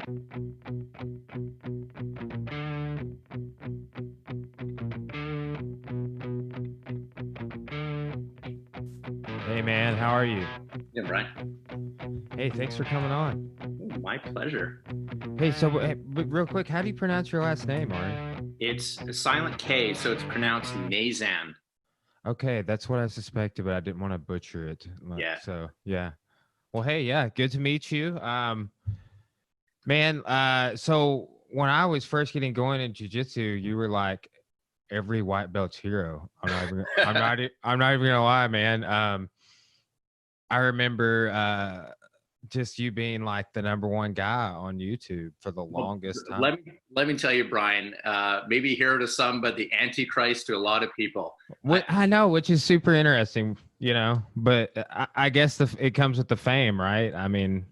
Hey man, how are you? Yeah, Brian. Hey, thanks for coming on. Oh, my pleasure. Hey, so but real quick, how do you pronounce your last name, Ari? It's a silent K, so it's pronounced Nazan. Okay, that's what I suspected, but I didn't want to butcher it. Yeah. So yeah. Well, hey, yeah, good to meet you. Man, so when I was first getting going in jiu-jitsu, you were like every white belt's hero. I'm not even gonna lie, man. I remember just you being like the #1 guy on YouTube for the Well, longest time. let me tell you, Brian. Maybe hero to some, but the Antichrist to a lot of people. What I know, which is super interesting, but I guess it comes with the fame, right? I mean,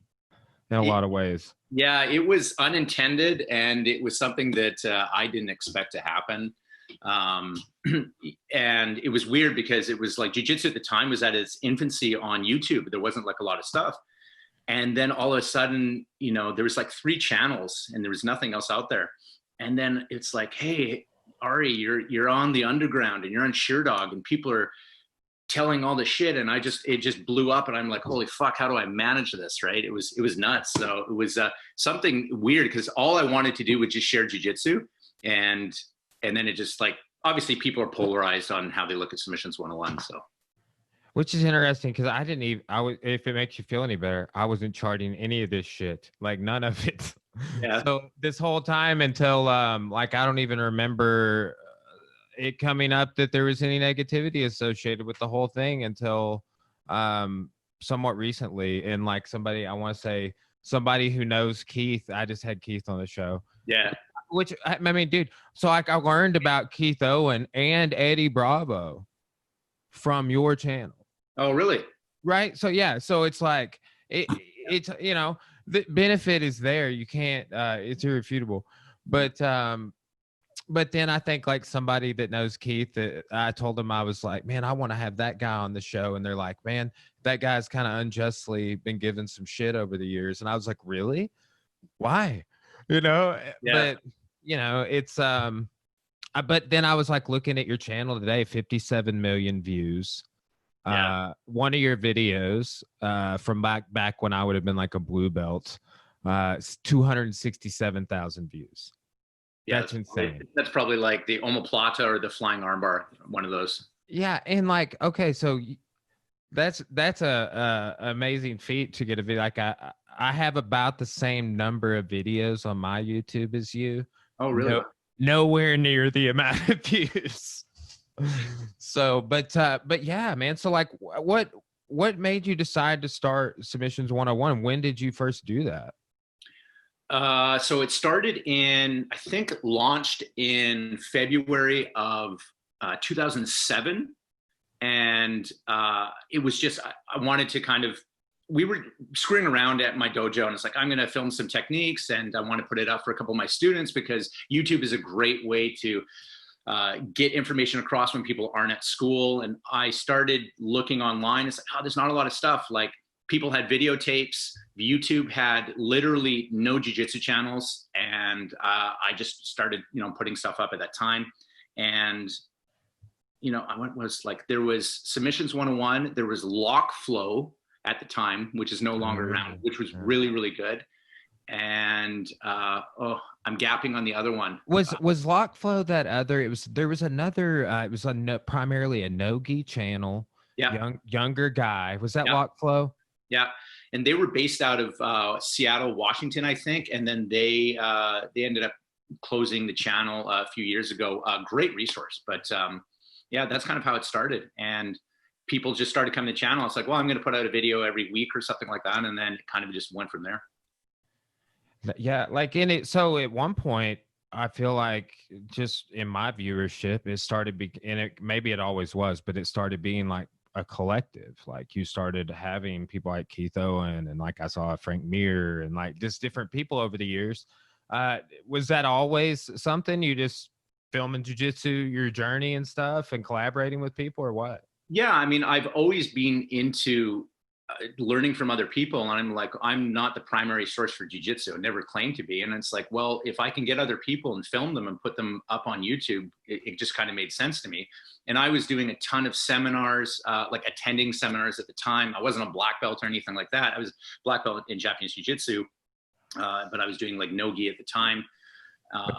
in a lot of ways. Yeah, it was unintended, and it was something that I didn't expect to happen. And it was weird because it was like jiu-jitsu at the time was at its infancy on YouTube. There wasn't like a lot of stuff. And then all of a sudden, there was like 3 channels and there was nothing else out there. And then it's like, hey, Ari, you're on the underground and you're on Sheerdog and people are telling all the shit. And it just blew up and I'm like, holy fuck, how do I manage this? Right. It was nuts. So it was something weird because all I wanted to do was just share jujitsu. And then it just like, obviously people are polarized on how they look at submissions 101. So. Which is interesting because if it makes you feel any better, I wasn't charting any of this shit, like none of it. Yeah. So this whole time until like I don't even remember it coming up that there was any negativity associated with the whole thing until somewhat recently. And like I want to say somebody who knows Keith, I just had Keith on the show. Yeah. Which I mean, dude, so like I learned about Keith Owen and Eddie Bravo from your channel. Oh, really? Right. So yeah. So it's like it's the benefit is there. You can't. It's irrefutable. But then I think like somebody that knows Keith, that I told him I was like, man, I want to have that guy on the show, and they're like, man, that guy's kind of unjustly been given some shit over the years, and I was like, really? Why? Yeah. But it's but then I was like looking at your channel today, 57 million views. Yeah. One of your videos from back when I would have been like a blue belt, 267,000 views. Yeah, That's insane. That's probably like the omoplata or the flying armbar, one of those. Yeah, and like, okay, so that's a amazing feat to get a video. Like I have about the same number of videos on my YouTube as you. Oh, really? Nowhere near the amount of views. So, but yeah, man. So like, what made you decide to start Submissions 101? When did you first do that? So it started I think launched in February of 2007. And it was just, I wanted to we were screwing around at my dojo and it's like, I'm going to film some techniques and I want to put it up for a couple of my students because YouTube is a great way to get information across when people aren't at school. And I started looking online. It's like, oh, there's not a lot of stuff. Like people had videotapes. YouTube had literally no jiu-jitsu channels. And I just started, putting stuff up at that time. And, there was Submissions 101. There was Lock Flow at the time, which is no longer around, which was really, really good. And I'm gapping on the other one. Was Lock Flow that other? There was another. It was primarily a no-gi channel. Yeah, younger guy. Was that Lock Flow? Yeah, and they were based out of Seattle, Washington, I think. And then they ended up closing the channel a few years ago. Great resource, but yeah, that's kind of how it started. And people just started coming to the channel. It's like, well, I'm going to put out a video every week or something like that, and then it kind of just went from there. Yeah, like so at one point, I feel like just in my viewership, it started maybe it always was, but it started being like a collective. Like you started having people like Keith Owen and like I saw Frank Mir and like just different people over the years. Was that always something you just filming jiu-jitsu, your journey and stuff and collaborating with people or what? Yeah, I mean, I've always been into learning from other people, and I'm like, I'm not the primary source for jiu-jitsu. I never claimed to be. And it's like, well, if I can get other people and film them and put them up on YouTube, it just kind of made sense to me. And I was doing a ton of seminars, like attending seminars at the time. I wasn't a black belt or anything like that. I was black belt in Japanese Jiu Jitsu, but I was doing like no-gi at the time.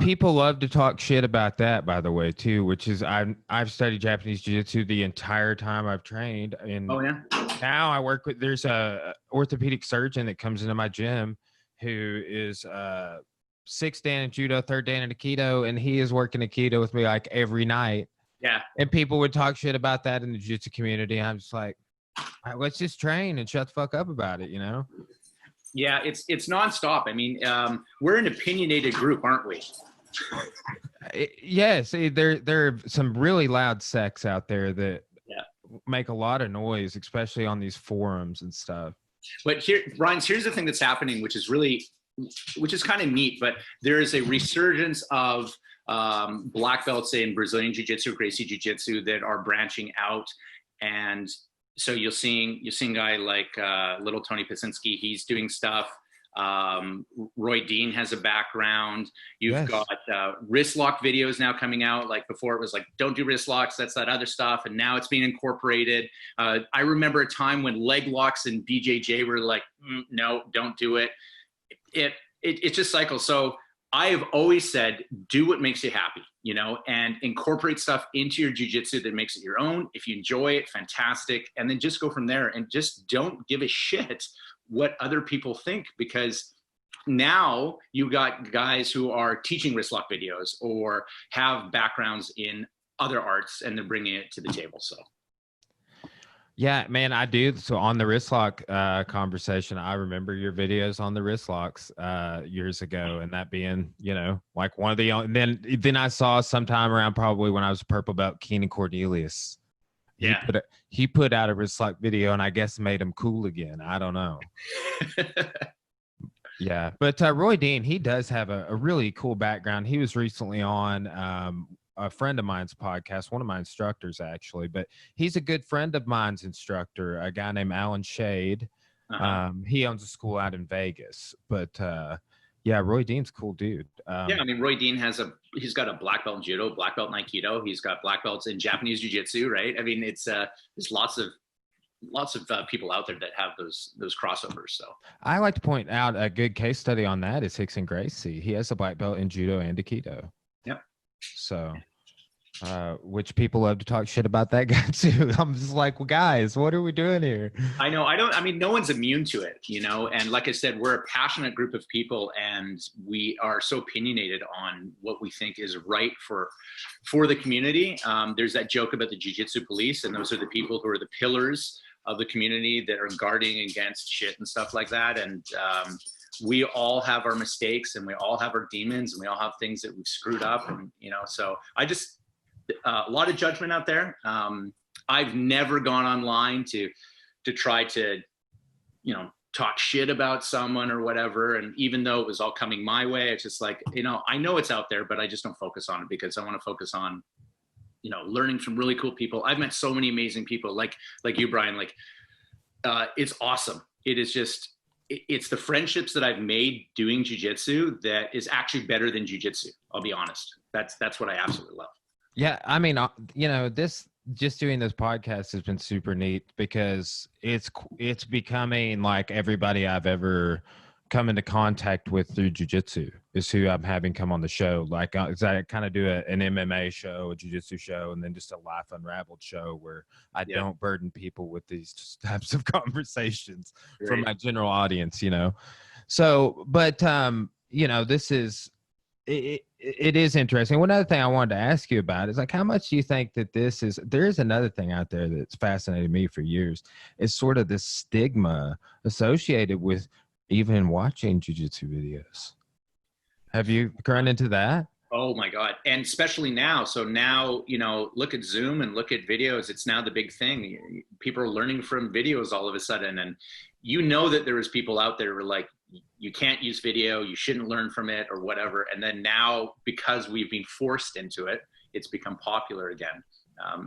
People love to talk shit about that, by the way, too, which is I've studied Japanese Jiu-Jitsu the entire time I've trained. And Oh, yeah. now I work with, there's a orthopedic surgeon that comes into my gym who is 6th Dan in judo, 3rd Dan in Aikido, and he is working Aikido with me like every night. Yeah. And people would talk shit about that in the jiu-jitsu community. I'm just like, all right, let's just train and shut the fuck up about it, you know? Yeah, it's nonstop. I mean, we're an opinionated group, aren't we? Yes, there are some really loud sects out there that make a lot of noise, especially on these forums and stuff. But here, Brian, here's the thing that's happening, which is kind of neat. But there is a resurgence of black belts in Brazilian Jiu Jitsu, Gracie Jiu Jitsu that are branching out, and so you're seeing a guy like Little Tony Pasinski. He's doing stuff. Roy Dean has a background. You've got wrist lock videos now coming out. Like before it was like, don't do wrist locks, that's that other stuff. And now it's being incorporated. I remember a time when leg locks and BJJ were like, no, don't do it. It just cycles. So I have always said, do what makes you happy, you know, and incorporate stuff into your jiu-jitsu that makes it your own. If you enjoy it, fantastic. And then just go from there, and just don't give a shit what other people think, because now you got guys who are teaching wrist lock videos or have backgrounds in other arts, and they're bringing it to the table. So. Yeah, man, I do. So on the wrist lock conversation, I remember your videos on the wrist locks years ago, and that being, you know, like one of the, and then I saw sometime around probably when I was a purple belt, Keenan Cornelius. Yeah. He put out a wrist lock video, and I guess made him cool again. I don't know. Yeah, but Roy Dean, he does have a really cool background. He was recently on a friend of mine's podcast, one of my instructors actually, but he's a good friend of mine's instructor, a guy named Alan Shade. He owns a school out in Vegas, but yeah, Roy Dean's a cool dude. Yeah, I mean, Roy Dean he's got a black belt in judo, black belt in Aikido. He's got black belts in Japanese Jiu Jitsu, right? I mean, it's there's lots of people out there that have those crossovers. So I like to point out a good case study on that is Rickson Gracie. He has a black belt in judo and Aikido. Yep. So, which people love to talk shit about that guy too. I'm just like, well, guys, what are we doing here? I know. I mean, no one's immune to it, you know? And like I said, we're a passionate group of people, and we are so opinionated on what we think is right for the community. There's that joke about the jiu-jitsu police, and those are the people who are the pillars of the community that are guarding against shit and stuff like that. And we all have our mistakes, and we all have our demons, and we all have things that we've screwed up. And, you know, so I just, a lot of judgment out there. I've never gone online to try to, you know, talk shit about someone or whatever. And even though it was all coming my way, it's just like, you know, I know it's out there, but I just don't focus on it, because I want to focus on, you know, learning from really cool people. I've met so many amazing people like you, Brian. Like, it's awesome. It is just, it's the friendships that I've made doing jiu-jitsu that is actually better than jiu-jitsu. I'll be honest. That's what I absolutely love. Yeah. I mean, you know, just doing this podcast has been super neat, because it's becoming like everybody I've ever come into contact with through jiu-jitsu is who I'm having come on the show. Like, I kind of do an MMA show, a jiu-jitsu show, and then just a Life Unraveled show where I don't burden people with these types of conversations from my general audience, you know? So, but, you know, this is, it is interesting. One other thing I wanted to ask you about is, like, how much do you think that there's another thing out there that's fascinated me for years, is sort of this stigma associated with even watching jiu-jitsu videos. Have you run into that? Oh my God. And especially now. So now, you know, look at Zoom and look at videos. It's now the big thing. People are learning from videos all of a sudden. And you know that there is people out there who are like, you can't use video, you shouldn't learn from it or whatever. And then now, because we've been forced into it, it's become popular again.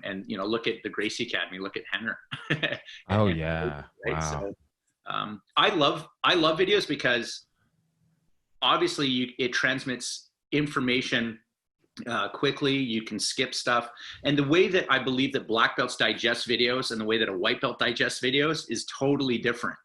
And, you know, look at the Gracie Academy, look at Henner. Oh yeah. Right. Wow. So I love videos because obviously it transmits information quickly. You can skip stuff. And the way that I believe that black belts digest videos and the way that a white belt digests videos is totally different.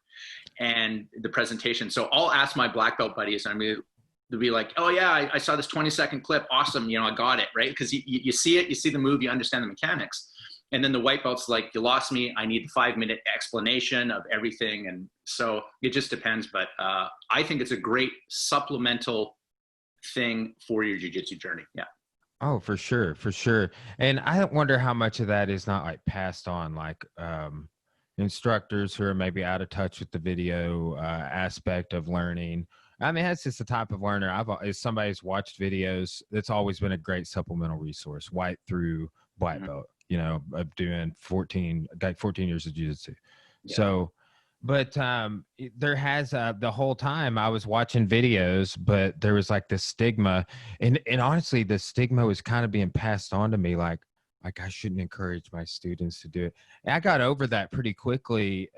And the presentation. So I'll ask my black belt buddies, and they'll be like, oh yeah, I saw this 20-second clip. Awesome. You know, I got it. Right. Because you see it, you see the move, you understand the mechanics. And then the white belt's like, you lost me. I need the 5-minute explanation of everything. And so it just depends. But I think it's a great supplemental thing for your jiu-jitsu journey. Yeah. Oh, for sure. For sure. And I wonder how much of that is not like passed on, like instructors who are maybe out of touch with the video aspect of learning. I mean, that's just the type of learner if somebody's watched videos, that's always been a great supplemental resource, white through black belt, you know, of doing 14 years of jiu-jitsu. Yeah. So, but there has the whole time I was watching videos, but there was like this stigma, and honestly, the stigma was kind of being passed on to me, like I shouldn't encourage my students to do it. And I got over that pretty quickly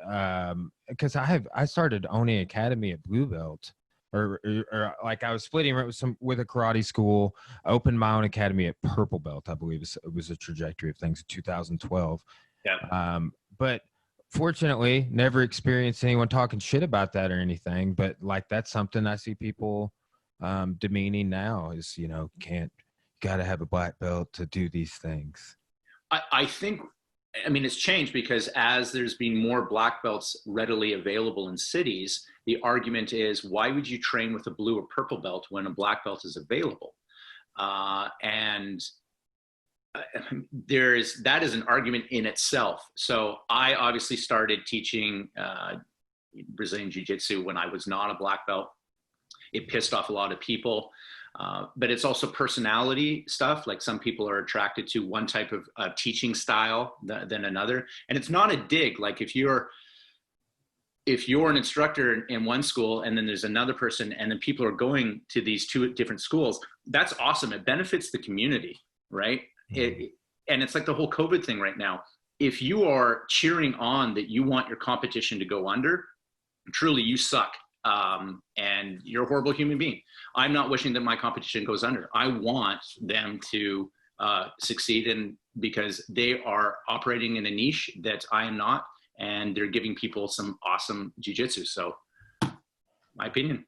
because I started owning an academy at blue belt, or like I was splitting with a karate school, opened my own academy at purple belt. I believe it was a trajectory of things in 2012. Yeah. But fortunately, never experienced anyone talking shit about that or anything. But like that's something I see people demeaning now is, you know, got to have a black belt to do these things. I think, I mean, it's changed because as there's been more black belts readily available in cities, the argument is, why would you train with a blue or purple belt when a black belt is available? And that is an argument in itself. So I obviously started teaching Brazilian Jiu Jitsu when I was not a black belt. It pissed off a lot of people. But it's also personality stuff. Like some people are attracted to one type of teaching style than another. And it's not a dig. Like if you're an instructor in one school and then there's another person and then people are going to these two different schools, that's awesome. It benefits the community, right? And it's like the whole COVID thing right now. If you are cheering on that you want your competition to go under, truly you suck. And you're a horrible human being. I'm not wishing that my competition goes under. I want them to succeed because they are operating in a niche that I am not, and they're giving people some awesome jiu-jitsu. So my opinion.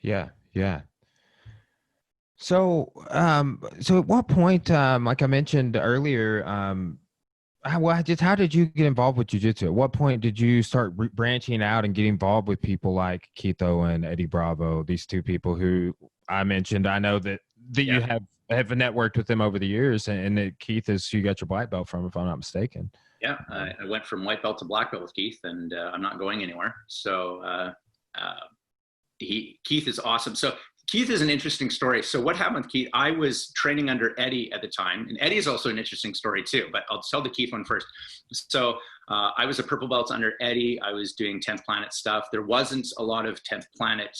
Yeah. Yeah. So, so at what point, like I mentioned earlier, how did you get involved with jiu-jitsu? At what point did you start branching out and getting involved with people like Keith Owen, Eddie Bravo, these two people who I mentioned? I know that you have networked with them over the years, and that Keith is who you got your black belt from, if I'm not mistaken. Yeah, I went from white belt to black belt with Keith, and I'm not going anywhere. So Keith is awesome. So Keith is an interesting story. So what happened with Keith, I was training under Eddie at the time, and Eddie is also an interesting story too, but I'll tell the Keith one first. So I was a purple belt under Eddie. I was doing 10th Planet stuff. There wasn't a lot of 10th Planet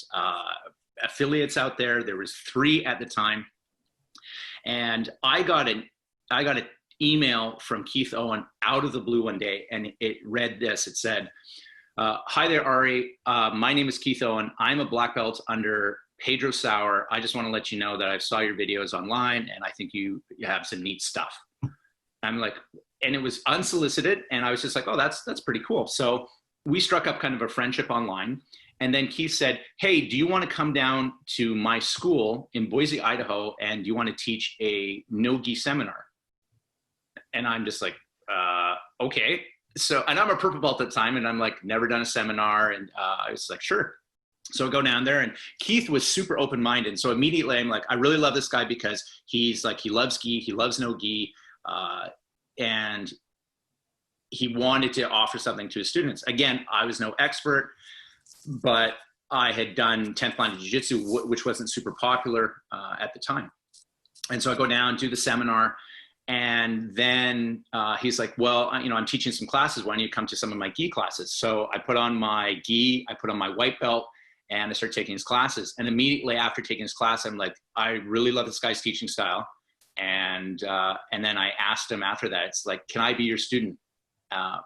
affiliates out there. There was 3 at the time. And I got an email from Keith Owen out of the blue one day, and it read this. It said, hi there, Ari. My name is Keith Owen. I'm a black belt under Pedro Sauer. I just want to let you know that I saw your videos online and I think you have some neat stuff. I'm like, and it was unsolicited. And I was just like, oh, that's pretty cool. So we struck up kind of a friendship online. And then Keith said, hey, do you want to come down to my school in Boise, Idaho? And do you want to teach a no-gi seminar? And I'm just like, okay. So, and I'm a purple belt at the time and I'm like, never done a seminar. And I was like, sure. So I go down there, and Keith was super open-minded. So immediately I'm like, I really love this guy because he's like, he loves gi, he loves no gi, and he wanted to offer something to his students. Again, I was no expert, but I had done 10th Planet Jiu Jitsu, which wasn't super popular at the time. And so I go down, do the seminar, and then he's like, well, you know, I'm teaching some classes. Why don't you come to some of my gi classes? So I put on my gi, I put on my white belt, and I started taking his classes. And immediately after taking his class, I'm like, I really love this guy's teaching style. And then I asked him after that, it's like, can I be your student?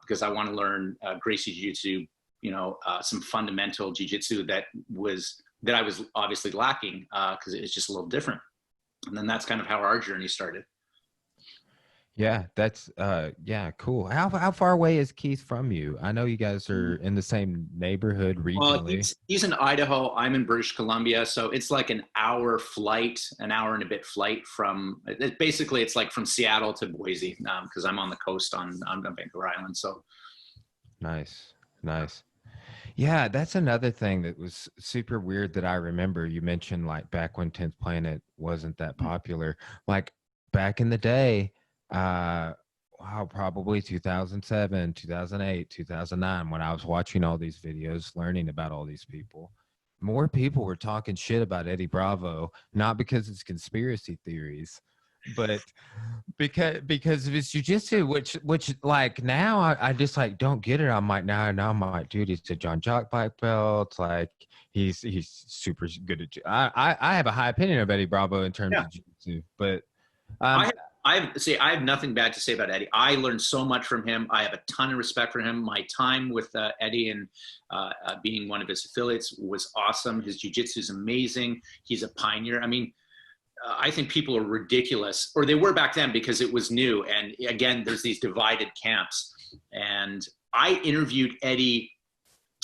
Because I want to learn Gracie Jiu-Jitsu, some fundamental Jiu-Jitsu that I was obviously lacking, because it's just a little different. And then that's kind of how our journey started. Yeah, that's yeah, cool. How far away is Keith from you? I know you guys are in the same neighborhood regionally. Well, he's in Idaho. I'm in British Columbia, so it's like an hour and a bit flight from. Basically, it's like from Seattle to Boise, because I'm on the coast on Vancouver Island. So nice. Yeah, that's another thing that was super weird that I remember. You mentioned like back when 10th Planet wasn't that popular, like back in the day. Wow, probably 2007, 2008, 2009, when I was watching all these videos, learning about all these people. More people were talking shit about Eddie Bravo, not because it's conspiracy theories, but because of his jiu-jitsu, which like now I just like don't get it. I'm like, now I'm like, dude, he's a John Jock black belt. Like he's super good at I have a high opinion of Eddie Bravo in terms of jiu-jitsu, but I have nothing bad to say about Eddie. I learned so much from him. I have a ton of respect for him. My time with Eddie and being one of his affiliates was awesome. His jiu-jitsu is amazing. He's a pioneer. I mean, I think people are ridiculous, or they were back then because it was new. And again, there's these divided camps. And I interviewed Eddie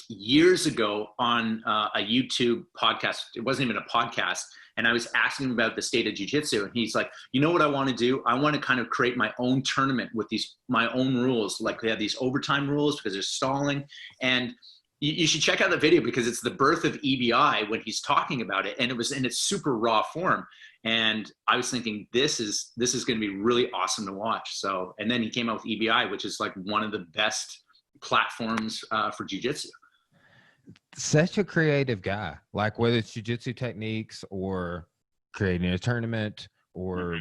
years ago on a YouTube podcast. It wasn't even a podcast. And I was asking him about the state of jiu-jitsu, and he's like, you know what I want to do? I want to kind of create my own tournament with my own rules. Like they have these overtime rules because there's stalling. And you should check out the video because it's the birth of EBI when he's talking about it. And it was in its super raw form. And I was thinking, this is going to be really awesome to watch. So, and then he came out with EBI, which is like one of the best platforms for jiu-jitsu. Such a creative guy, like whether it's jiu-jitsu techniques or creating a tournament or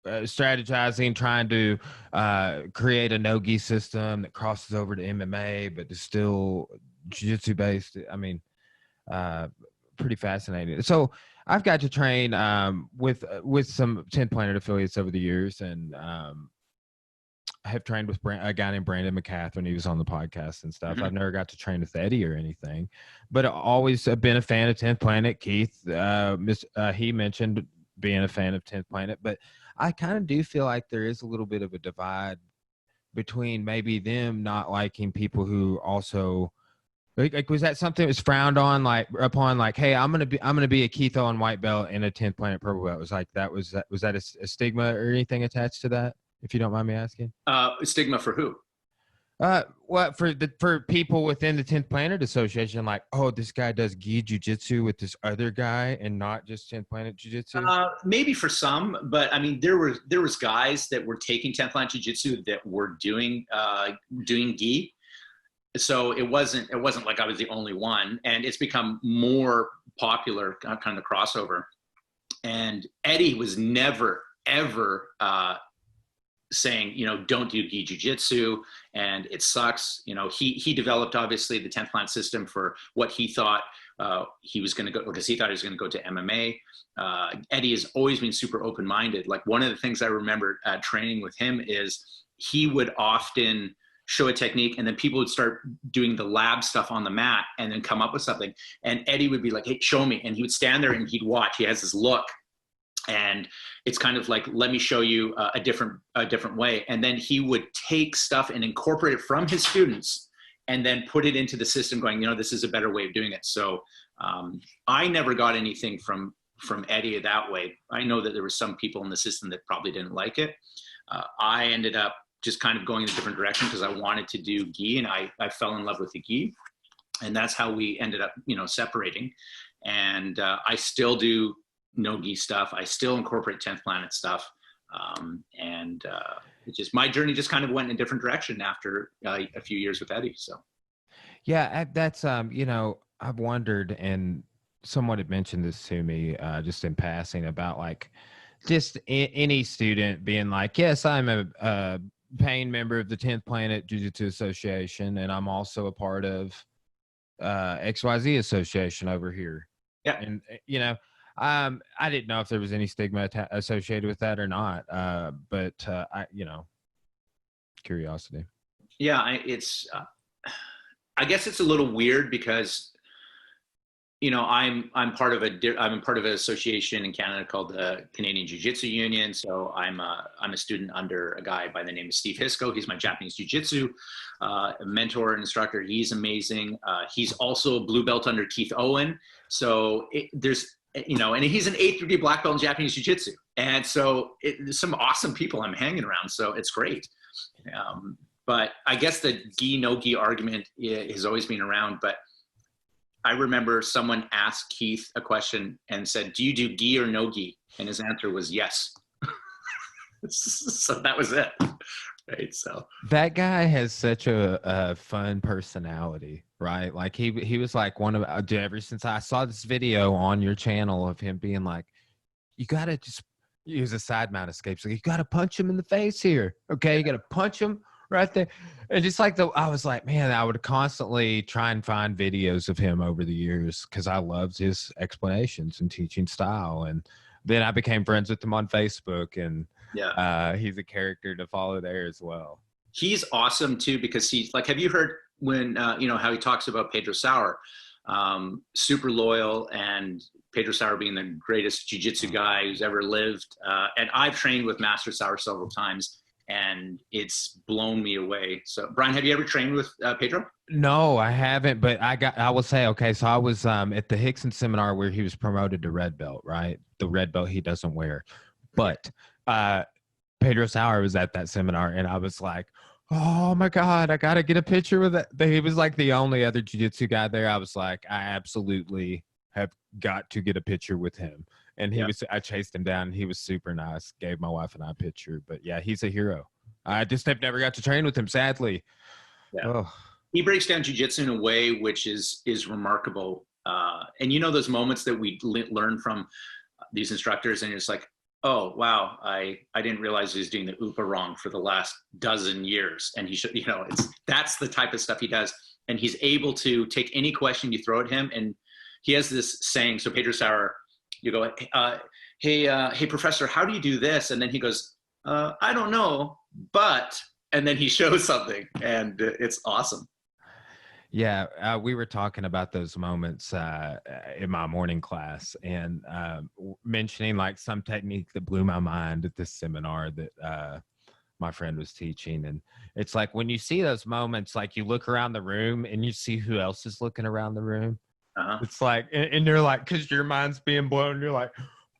strategizing, trying to create a no-gi system that crosses over to MMA, but is still jiu-jitsu based. I mean, pretty fascinating. So I've got to train with some 10th Planet affiliates over the years, and I have trained with a guy named Brandon McCathern. He was on the podcast and stuff. I've never got to train with Eddie or anything, but I always have been a fan of 10th Planet. Keith, he mentioned being a fan of 10th Planet, but I kind of do feel like there is a little bit of a divide between maybe them not liking people who also like was that something that was frowned on, like upon, like, hey, I'm gonna be a Keith Owen white belt and a 10th Planet purple belt? Was like that was that a stigma or anything attached to that? If you don't mind me asking. Stigma for who? What for people within the 10th Planet Association, like, oh, this guy does gi jiu-jitsu with this other guy and not just 10th Planet jiu-jitsu? Maybe for some, but I mean, there was guys that were taking 10th Planet jiu-jitsu that were doing gi. So it wasn't like I was the only one, and it's become more popular, kind of the crossover. And Eddie was never ever saying, don't do gi jiu-jitsu and it sucks. He developed obviously the 10th Planet system for what he thought he was going to go, because he thought he was going to go to MMA. Eddie has always been super open-minded. Like one of the things I remember training with him is he would often show a technique and then people would start doing the lab stuff on the mat and then come up with something. And Eddie would be like, hey, show me. And he would stand there and he'd watch. He has this look. And it's kind of like, let me show you a different way. And then he would take stuff and incorporate it from his students and then put it into the system going, this is a better way of doing it. So I never got anything from Eddie that way. I know that there were some people in the system that probably didn't like it. I ended up just kind of going in a different direction because I wanted to do gi, and I fell in love with the gi. And that's how we ended up, separating. And I still do no-gi stuff. I still incorporate 10th Planet stuff. It just, my journey just kind of went in a different direction after a few years with Eddie. So. Yeah, that's, I've wondered, and someone had mentioned this to me just in passing about like just any student being like, yes, I'm a paying member of the 10th Planet Jiu-Jitsu Association, and I'm also a part of XYZ Association over here. Yeah. And, I didn't know if there was any stigma associated with that or not. But curiosity. Yeah, I guess it's a little weird because, I'm part of an association in Canada called the Canadian Jiu Jitsu Union. So I'm a student under a guy by the name of Steve Hisco. He's my Japanese Jiu Jitsu mentor and instructor. He's amazing. He's also a blue belt under Keith Owen. So there's and he's an 8th degree black belt in Japanese Jiu Jitsu. And so there's some awesome people I'm hanging around. So it's great. But I guess the gi no gi argument has always been around. But I remember someone asked Keith a question and said, "Do you do gi or no gi?" And his answer was yes. So that was it. Right. So that guy has such a fun personality, right? Like he was like one of ever since I saw this video on your channel of him being like, you gotta just use a side mount escape. So you gotta punch him in the face here. Okay, you gotta punch him right there. And just like I was like, man, I would constantly try and find videos of him over the years because I loved his explanations and teaching style. And then I became friends with him on Facebook, and he's a character to follow there as well. He's awesome too, because he's like, have you heard when, how he talks about Pedro Sauer, super loyal, and Pedro Sauer being the greatest jiu-jitsu guy who's ever lived. And I've trained with Master Sauer several times, and it's blown me away. So Brian, have you ever trained with Pedro? No, I haven't, but I will say, okay, so I was at the Hickson seminar where he was promoted to red belt, right? The red belt he doesn't wear. But Pedro Sauer was at that seminar, and I was like, oh my God, I got to get a picture with it. He was like the only other jiu-jitsu guy there. I was like, I absolutely have got to get a picture with him. And I chased him down, and he was super nice. Gave my wife and I a picture. But yeah, he's a hero. I just have never got to train with him, sadly. Yeah. Oh. He breaks down jiu-jitsu in a way which is remarkable. And those moments that we learn from these instructors, and it's like, oh wow, I didn't realize he was doing the upa wrong for the last dozen years. And he should, that's the type of stuff he does. And he's able to take any question you throw at him. And he has this saying, so Pedro Sauer, you go, hey, professor, how do you do this? And then he goes, I don't know, but, and then he shows something, and it's awesome. Yeah, we were talking about those moments in my morning class, and mentioning like some technique that blew my mind at this seminar that my friend was teaching. And it's like when you see those moments, like you look around the room and you see who else is looking around the room. It's like, and you're like, because your mind's being blown, you're like,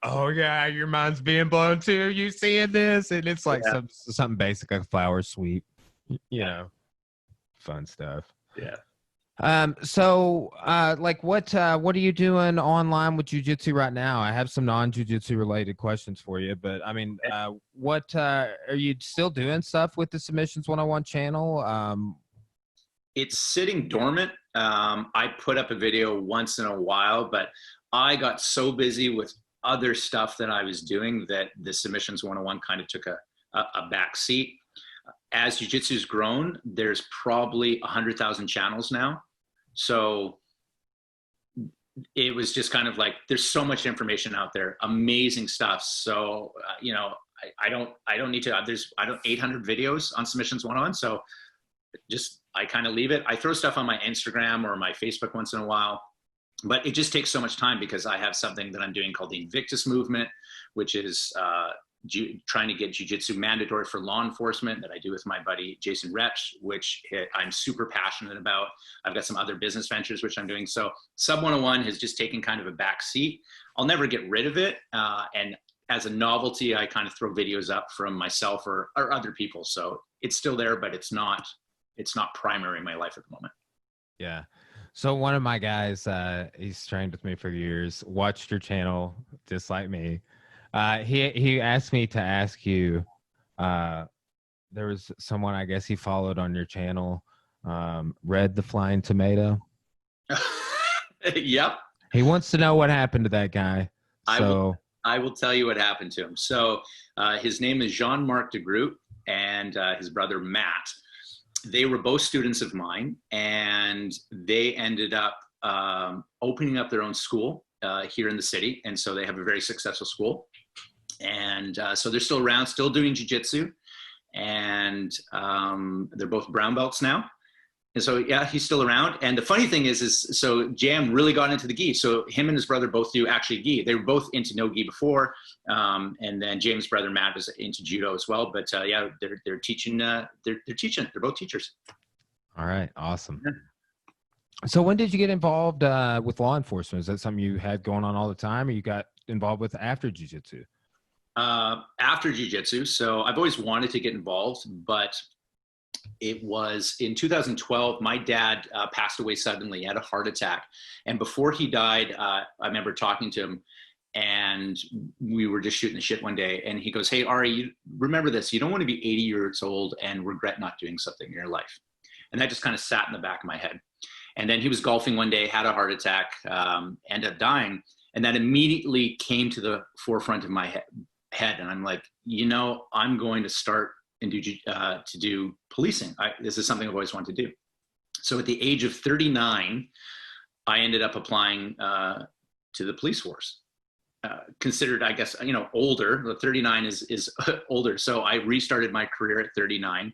oh yeah, your mind's being blown too. You seeing this? And it's like something basic, like a flower sweep, fun stuff. Yeah. So like what are you doing online with jiu-jitsu right now? I have some non-jiu-jitsu related questions for you, but I mean, what are you still doing stuff with the Submissions 101 channel? It's sitting dormant. I put up a video once in a while, but I got so busy with other stuff that I was doing that the Submissions 101 kind of took a back seat. As jiu-jitsu's grown, there's probably 100,000 channels now. So it was just kind of like, there's so much information out there, amazing stuff. So, I don't need to, there's 800 videos on Submissions 101. So just, I kind of leave it. I throw stuff on my Instagram or my Facebook once in a while, but it just takes so much time because I have something that I'm doing called the Invictus movement, which is trying to get jiu-jitsu mandatory for law enforcement, that I do with my buddy Jason Repsch, which I'm super passionate about. I've got some other business ventures which I'm doing. So Sub 101 has just taken kind of a back seat. I'll never get rid of it. And as a novelty, I kind of throw videos up from myself or other people. So it's still there, but it's not primary in my life at the moment. Yeah. So one of my guys, he's trained with me for years, watched your channel just like me. He asked me to ask you, there was someone, I guess he followed on your channel, Red the Flying Tomato. Yep. He wants to know what happened to that guy. I will tell you what happened to him. So his name is Jean-Marc de Groot, and his brother Matt. They were both students of mine, and they ended up opening up their own school here in the city. And so they have a very successful school. And so they're still around, still doing jiu-jitsu. And they're both brown belts now. And so, yeah, he's still around. And the funny thing is so Jam really got into the gi. So him and his brother both do actually gi. They were both into no gi before. And then James' brother, Matt, was into judo as well. But yeah, they're teaching, they're teaching. They're both teachers. All right. Awesome. Yeah. So when did you get involved with law enforcement? Is that something you had going on all the time, or you got involved with after jiu-jitsu? After jiu-jitsu. So I've always wanted to get involved, but it was in 2012, my dad passed away suddenly. He had a heart attack. And before he died, I remember talking to him, and we were just shooting the shit one day. And he goes, "Hey, Ari, you remember this. You don't want to be 80 years old and regret not doing something in your life." And that just kind of sat in the back of my head. And then he was golfing one day, had a heart attack, ended up dying. And that immediately came to the forefront of my head. And I'm like, I'm going to start and do policing. This is something I've always wanted to do. So at the age of 39, I ended up applying to the police force. Considered, I guess, older. 39 is older. So I restarted my career at 39.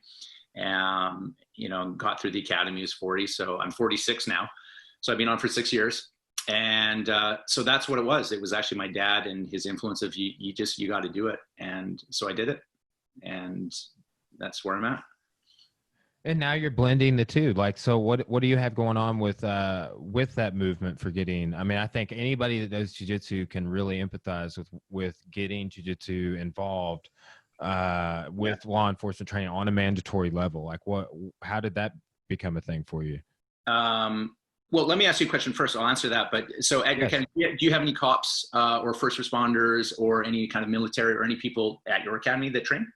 Got through the academy as 40. So I'm 46 now. So I've been on for 6 years. And so that's what it was. It was actually my dad and his influence of you got to do it. And so I did it. And that's where I'm at. And now you're blending the two. Like, so what do you have going on with that movement for getting, I think anybody that does jiu-jitsu can really empathize with getting jiu-jitsu involved with law enforcement training on a mandatory level. Like how did that become a thing for you? Well, let me ask you a question first. I'll answer that. But so at your academy, do you have any cops or first responders or any kind of military or any people at your academy that train?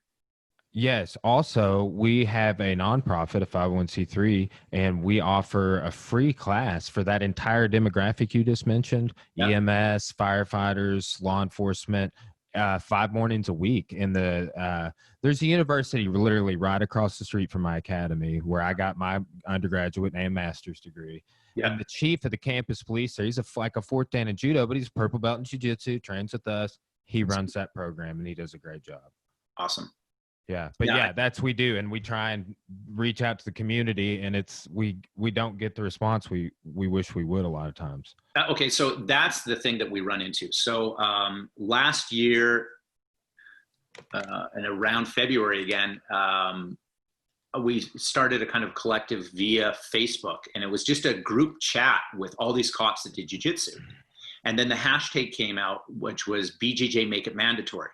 Yes. Also, we have a nonprofit, a 501c3, and we offer a free class for that entire demographic you just mentioned, EMS, firefighters, law enforcement, 5 mornings a week. And there's a university literally right across the street from my academy where I got my undergraduate and master's degree. Yeah. And the chief of the campus police there, he's like a 4th dan in judo, but he's a purple belt in jiu-jitsu, trains with us. He runs that program and he does a great job. Awesome. Yeah. But yeah, that's we do. And we try and reach out to the community, and we don't get the response we wish we would a lot of times. Okay. So that's the thing that we run into. So last year and around February again, we started a kind of collective via Facebook, and it was just a group chat with all these cops that did jiu-jitsu. And then the hashtag came out, which was BJJ Make It Mandatory.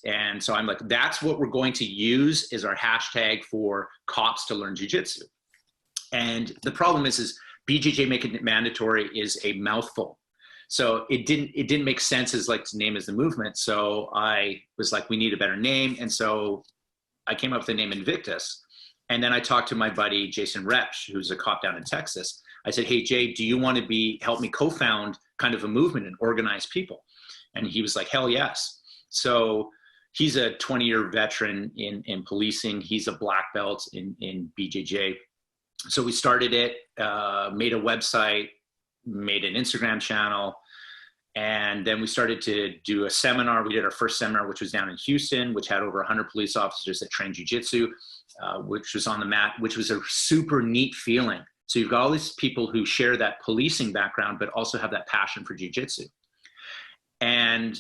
And so I'm like, that's what we're going to use is our hashtag for cops to learn jiu-jitsu. And the problem is BJJ Make It Mandatory is a mouthful. So it didn't make sense as like to name as the movement. So I was like, we need a better name. And so I came up with the name Invictus. And then I talked to my buddy, Jason Repsch, who's a cop down in Texas. I said, hey, Jay, do you want to help me co-found kind of a movement and organize people? And he was like, hell yes. So he's a 20-year veteran in policing. He's a black belt in BJJ. So we started it, made a website, made an Instagram channel, and then we started to do a seminar. We did our first seminar, which was down in Houston, which had over 100 police officers that trained jiu-jitsu, which was on the mat, which was a super neat feeling. So you've got all these people who share that policing background, but also have that passion for jiu-jitsu. And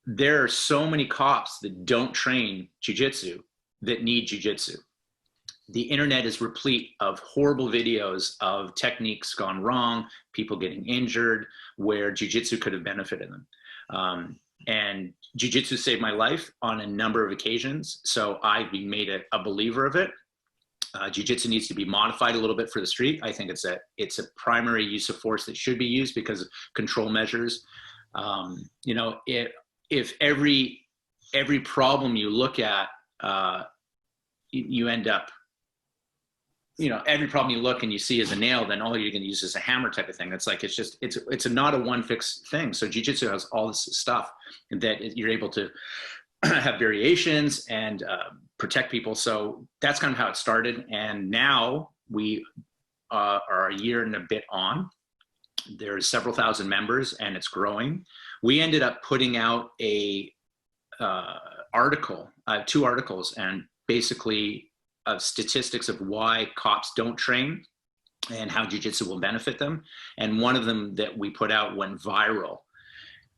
there are so many cops that don't train jiu-jitsu that need jiu-jitsu. The internet is replete of horrible videos of techniques gone wrong, people getting injured, where jiu-jitsu could have benefited them. And jiu-jitsu saved my life on a number of occasions, so I've been made a believer of it. Jiu-jitsu needs to be modified a little bit for the street. I think it's a primary use of force that should be used because of control measures. If every problem you look at, you end up, every problem you look and you see is a nail, then all you're going to use is a hammer type of thing. It's like, it's not a one fix thing. So jiu-jitsu has all this stuff that you're able to have variations and protect people. So that's kind of how it started. And now we are a year and a bit on. There's several thousand members, and it's growing. We ended up putting out a article, 2 articles, and basically statistics of why cops don't train and how jiu-jitsu will benefit them. And one of them that we put out went viral.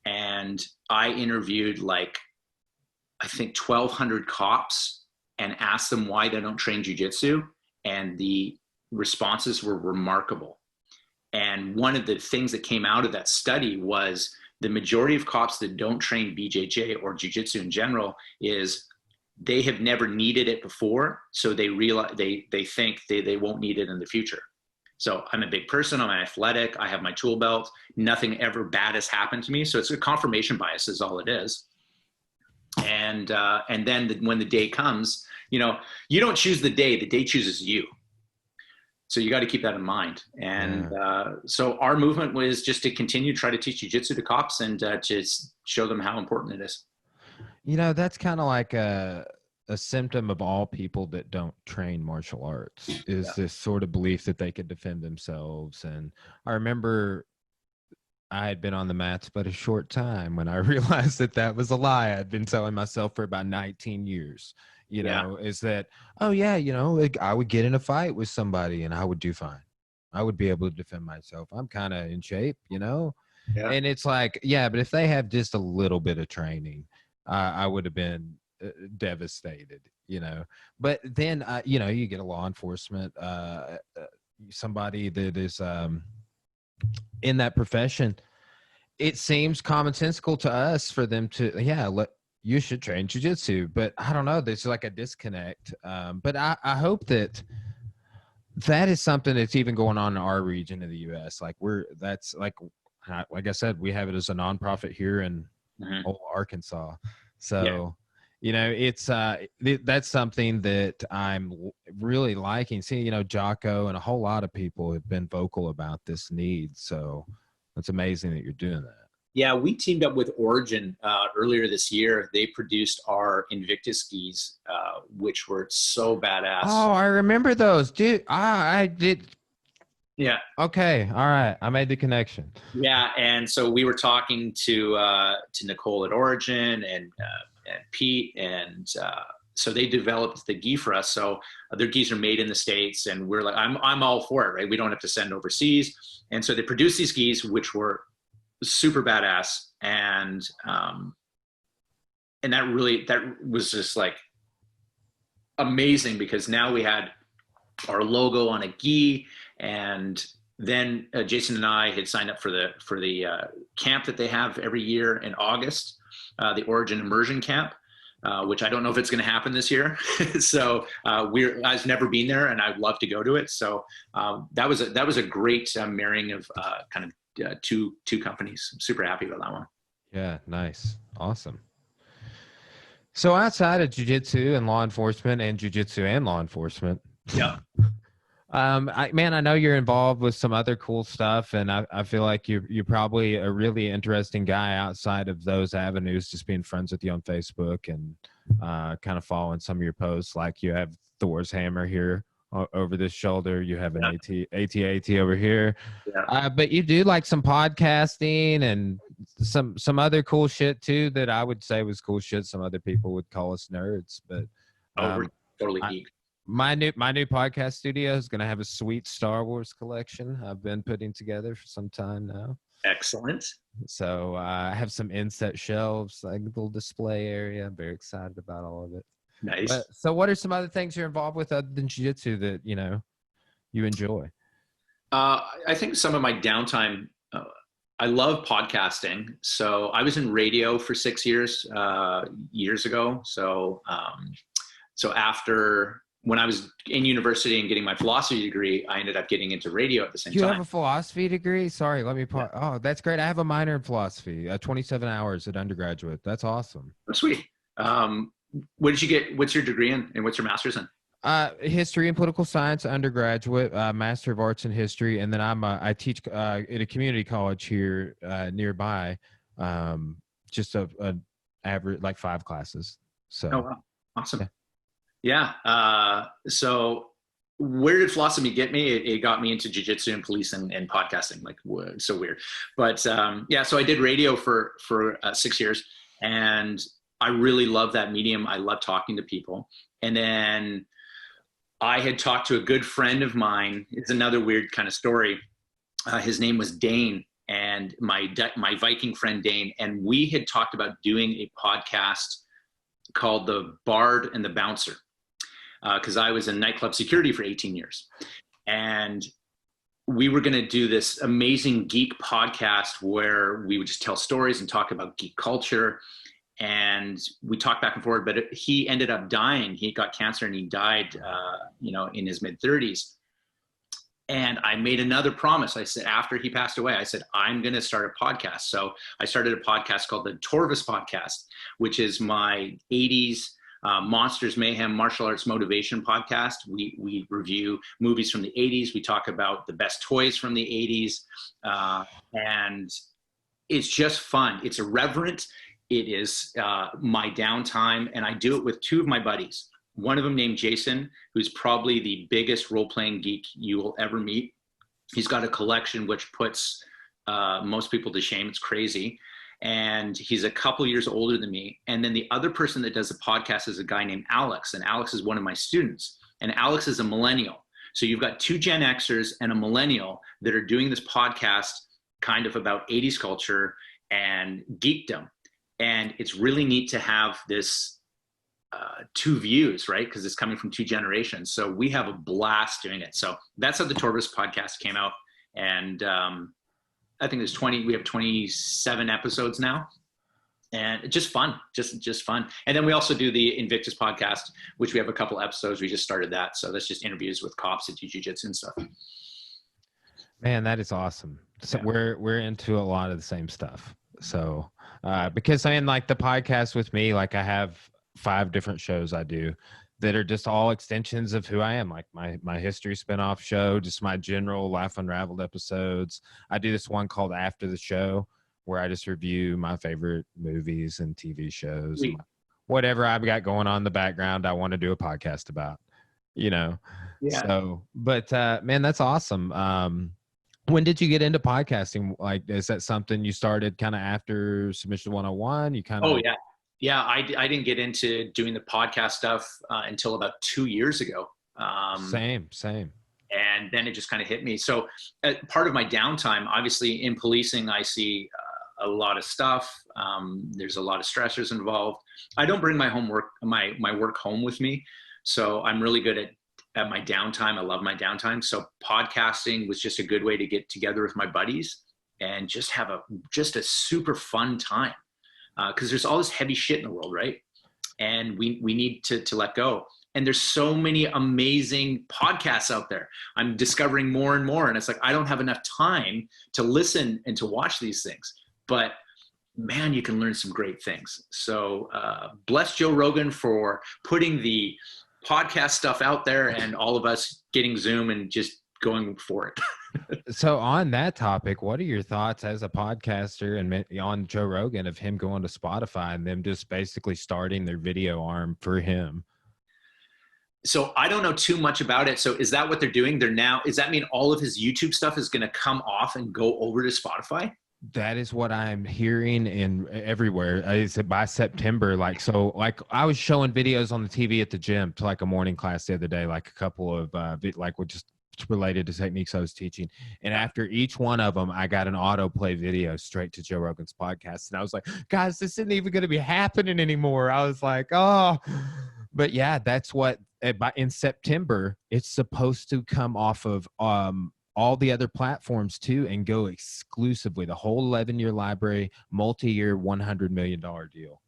And I interviewed I think 1,200 cops and asked them why they don't train jiu-jitsu. And the responses were remarkable. And one of the things that came out of that study was the majority of cops that don't train BJJ or jiu-jitsu in general is they have never needed it before. So they realize they think they won't need it in the future. So I'm a big person, I'm athletic, I have my tool belt, nothing ever bad has happened to me. So it's a confirmation bias is all it is. And then when the day comes, you don't choose the day chooses you. So you got to keep that in mind. And so our movement was just to continue to try to teach jiu-jitsu to cops and just show them how important it is. That's kind of like a symptom of all people that don't train martial arts is this sort of belief that they could defend themselves. And I remember I had been on the mats but a short time when I realized that was a lie I'd been telling myself for about 19 years. Is that, I would get in a fight with somebody and I would do fine. I would be able to defend myself. I'm kind of in shape, Yeah. And it's like, but if they have just a little bit of training, I would have been devastated, But then, you get a law enforcement, somebody that is in that profession. It seems commonsensical to us for them to, you should train jiu-jitsu, but I don't know. There's like a disconnect. But I hope that is something that's even going on in our region of the U.S. Like like I said, we have it as a nonprofit here in old Arkansas. So, it's that's something that I'm really liking. See, Jocko and a whole lot of people have been vocal about this need. So it's amazing that you're doing that. Yeah, we teamed up with Origin earlier this year. They produced our Invictus skis, which were so badass. Oh, I remember those, dude. I did. Yeah. Okay. All right. I made the connection. Yeah, and so we were talking to Nicole at Origin and Pete, and so they developed the gi for us. So their gis are made in the States, and we're like, I'm all for it, right? We don't have to send overseas, and so they produced these gis, which were super badass, and that was just like amazing because now we had our logo on a gi, and then Jason and I had signed up for the camp that they have every year in August, the Origin Immersion camp, which I don't know if it's going to happen this year. So I've never been there, and I'd love to go to it. So that was a great marrying of kind of two companies. I'm super happy about that one. Yeah, nice, awesome. So outside of jiu-jitsu and law enforcement, and jiu-jitsu and law enforcement, yeah. I know you're involved with some other cool stuff, and I feel like you're probably a really interesting guy outside of those avenues, just being friends with you on Facebook and kind of following some of your posts. Like you have Thor's hammer here over this shoulder, you have an AT over here, but you do like some podcasting and some other cool shit too that I would say was cool shit. Some other people would call us nerds, but we're totally geek. My new podcast studio is going to have a sweet Star Wars collection I've been putting together for some time now. Excellent. So I have some inset shelves, like a little display area. I'm very excited about all of it. Nice. So what are some other things you're involved with other than jiu-jitsu that, you enjoy? I think some of my downtime, I love podcasting. So I was in radio for 6 years, years ago. So after, when I was in university and getting my philosophy degree, I ended up getting into radio at the same time. You have a philosophy degree? Sorry, let me pause. Oh, that's great. I have a minor in philosophy, 27 hours at undergraduate. That's awesome. Oh, sweet. What did you get? What's your degree in, and what's your master's in? History and political science undergraduate, Master of Arts in History, and then I teach at a community college here nearby, just a average like 5 classes. So. Oh wow, awesome. Yeah. So where did philosophy get me? It got me into jiu-jitsu and police and podcasting. Like, so weird. But yeah, so I did radio for 6 years, and I really love that medium. I love talking to people. And then I had talked to a good friend of mine. It's another weird kind of story. His name was Dane, and my Viking friend Dane, and we had talked about doing a podcast called The Bard and the Bouncer, because I was in nightclub security for 18 years. And we were going to do this amazing geek podcast where we would just tell stories and talk about geek culture. And we talked back and forth, but he ended up dying. He got cancer and he died, in his mid-30s. And I made another promise. I said, after he passed away, I said, I'm going to start a podcast. So I started a podcast called the Torvus Podcast, which is my 80s Monsters, Mayhem, Martial Arts Motivation podcast. We review movies from the 80s. We talk about the best toys from the 80s. And it's just fun. It's irreverent. It is my downtime. And I do it with two of my buddies. One of them named Jason, who's probably the biggest role-playing geek you will ever meet. He's got a collection which puts most people to shame. It's crazy. And he's a couple years older than me. And then the other person that does the podcast is a guy named Alex. And Alex is one of my students. And Alex is a millennial. So you've got two Gen Xers and a millennial that are doing this podcast kind of about 80s culture and geekdom. And it's really neat to have this two views, right? Because it's coming from two generations. So we have a blast doing it. So that's how the Torvus podcast came out. And I think we have 27 episodes now. And just fun, just fun. And then we also do the Invictus podcast, which we have a couple episodes. We just started that. So that's just interviews with cops that do jiu-jitsu and stuff. Man, that is awesome. So Yeah. we're into a lot of the same stuff. So because I mean, like the podcast with me, like I have 5 different shows I do that are just all extensions of who I am, like my history spinoff show, just my general Life Unraveled episodes. I do this one called After the Show, where I just review my favorite movies and TV shows, and whatever I've got going on in the background, I want to do a podcast about, Yeah. So, but man, that's awesome. When did you get into podcasting? Like, is that something you started kind of after Submission 101? You kind of. Oh yeah. Yeah, I didn't get into doing the podcast stuff until about 2 years ago. Same. And then it just kind of hit me. So part of my downtime, obviously in policing, I see a lot of stuff. There's a lot of stressors involved. I don't bring my work home with me. So I'm really good at my downtime. I love my downtime. So podcasting was just a good way to get together with my buddies and just have a super fun time. Because there's all this heavy shit in the world, right? And we need to let go. And there's so many amazing podcasts out there. I'm discovering more and more. And it's like, I don't have enough time to listen and to watch these things. But man, you can learn some great things. So bless Joe Rogan for putting the podcast stuff out there and all of us getting Zoom and just going for it. So on that topic, what are your thoughts as a podcaster and on Joe Rogan of him going to Spotify and them just basically starting their video arm for him? So I don't know too much about it. So is that what they're doing? Does that mean all of his YouTube stuff is going to come off and go over to Spotify? That is what I'm hearing in everywhere. I said by September, like I was showing videos on the TV at the gym to like a morning class the other day, like a couple of with just related to techniques I was teaching. And after each one of them, I got an autoplay video straight to Joe Rogan's podcast. And I was like, guys, this isn't even going to be happening anymore. I was like, oh, but yeah, that's what in September, it's supposed to come off of all the other platforms too and go exclusively the whole 11-year library, multi-year, $100 million deal.